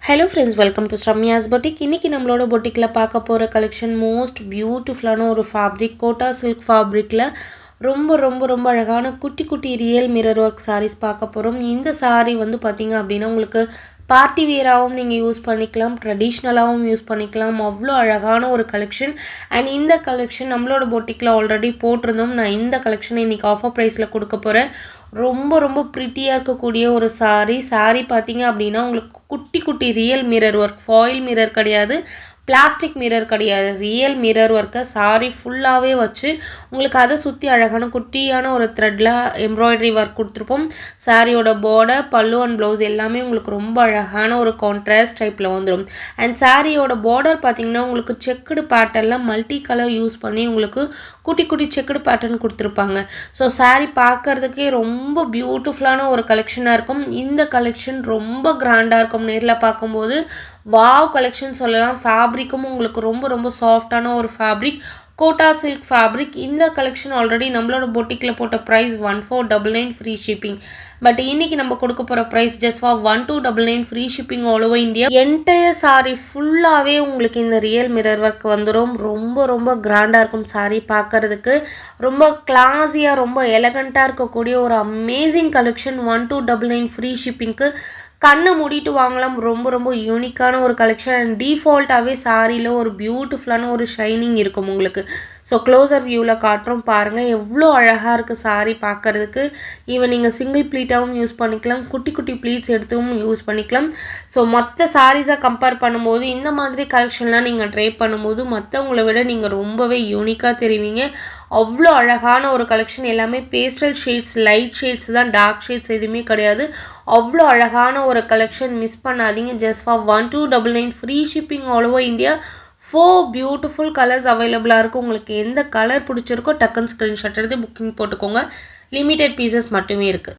Hello friends, welcome to Ramya's boutique. இன்றைக்கி நம்மளோட பொட்டிக்கில் பார்க்க போகிற கலெக்ஷன் மோஸ்ட் பியூட்டிஃபுல்லான ஒரு ஃபேப்ரிக், கோட்டா சில்க் ஃபேப்ரிக்கில் ரொம்ப ரொம்ப ரொம்ப அழகான குட்டி குட்டி ரியல் மிரர் ஒர்க் சாரீஸ் பார்க்க போகிறோம். இந்த சாரீ வந்து பார்த்திங்க அப்படின்னா உங்களுக்கு பார்ட்டி வியராகவும் நீங்கள் யூஸ் பண்ணிக்கலாம், ட்ரெடிஷ்னலாகவும் யூஸ் பண்ணிக்கலாம். அவ்வளோ அழகான ஒரு கலெக்ஷன். அண்ட் இந்த கலெக்ஷன் நம்மளோட பொட்டிக்கில் ஆல்ரெடி போட்டிருந்தோம். நான் இந்த கலெக்ஷனை இன்றைக்கி ஆஃபர் ப்ரைஸில் கொடுக்க போகிறேன். ரொம்ப ரொம்ப ப்ரிட்டியாக இருக்கக்கூடிய ஒரு சாரீ பார்த்திங்க அப்படின்னா உங்களுக்கு குட்டி குட்டி real mirror work, foil mirror கிடையாது, பிளாஸ்டிக் மிரர் கிடையாது, ரியல் மிரர் ஒர்க்கை சாரீ ஃபுல்லாகவே வச்சு உங்களுக்கு அதை சுற்றி அழகான குட்டியான ஒரு த்ரெட்டில் எம்ப்ராய்டரி ஒர்க் கொடுத்துருப்போம். சாரியோட பார்டர், பல்லு அண்ட் ப்ளவுஸ் எல்லாமே உங்களுக்கு ரொம்ப அழகான ஒரு கான்ட்ராஸ்ட் டைப்பில் வந்துடும். அண்ட் சாரியோட பார்டர் பார்த்திங்கன்னா உங்களுக்கு செக்குடு பேட்டர்னில் மல்டி கலர் யூஸ் பண்ணி உங்களுக்கு குட்டி குட்டி செக்குடு பேட்டர்ன் கொடுத்துருப்பாங்க. ஸோ சாரீ பார்க்குறதுக்கே ரொம்ப பியூட்டிஃபுல்லான ஒரு கலெக்ஷனாக இருக்கும். இந்த கலெக்ஷன் ரொம்ப கிராண்டாக இருக்கும். நேரில் பார்க்கும்போது வாவ் கலெக்ஷன் சொல்லலாம். ஃபேப்ரிக்கும் உங்களுக்கு ரொம்ப ரொம்ப சாஃப்டான ஒரு ஃபேப்ரிக், கோட்டா சில்க் ஃபேப்ரிக். இந்த கலெக்ஷன் ஆல்ரெடி நம்மளோட பொட்டிக்கில் போட்ட ப்ரைஸ் 1499 ஃப்ரீ ஷிப்பிங். பட் இன்றைக்கி நம்ம கொடுக்க போகிற price just for 1299 free shipping all over India. Entire sari ஃபுல்லாகவே உங்களுக்கு இந்த ரியல் மிரர் ஒர்க் வந்துடும். ரொம்ப ரொம்ப கிராண்டாக இருக்கும் சாரீ பார்க்குறதுக்கு. ரொம்ப கிளாஸியாக ரொம்ப எலகண்ட்டாக இருக்கக்கூடிய ஒரு அமேசிங் கலெக்ஷன். 1299 ஃப்ரீ ஷிப்பிங்க்கு கண்ணை மூடிட்டு வாங்கலாம். ரொம்ப ரொம்ப யூனிக்கான ஒரு கலெக்ஷன். அண்ட் டிஃபால்ட்டாகவே சாரியில் ஒரு பியூட்டிஃபுல்லான ஒரு ஷைனிங் இருக்கும் உங்களுக்கு. ஸோ க்ளோசர் வியூவில் காட்டுறோம் பாருங்கள், எவ்வளோ அழகாக இருக்குது சாரீ பார்க்குறதுக்கு. ஈவன் நீங்கள் சிங்கிள் ப்ளீட்டாகவும் யூஸ் பண்ணிக்கலாம், குட்டி குட்டி ப்ளீட்ஸ் எடுத்தும் யூஸ் பண்ணிக்கலாம். ஸோ மற்ற சாரீஸை கம்பேர் பண்ணும்போது இந்த மாதிரி கலெக்ஷன்லாம் நீங்கள் ட்ரை பண்ணும்போது மற்றவங்கள விட நீங்கள் ரொம்பவே யூனிக்காக தெரிவிங்க. அவ்வளோ அழகான ஒரு கலெக்ஷன். எல்லாமே பேஸ்டல் ஷேட்ஸ், லைட் ஷேட்ஸ் தான், டார்க் ஷேட்ஸ் எதுவுமே கிடையாது. அவ்வளோ அழகான ஒரு கலெக்ஷன். மிஸ் பண்ணாதீங்க. Just for 1299 free shipping all over India. 4 beautiful colours அவைலபிளாக இருக்குது. உங்களுக்கு எந்த கலர் பிடிச்சிருக்கோ டக்குன்னு ஸ்க்ரீன்ஷாட் எடுத்து புக்கிங் போட்டுக்கோங்க. லிமிடெட் பீசஸ் மட்டுமே இருக்குது.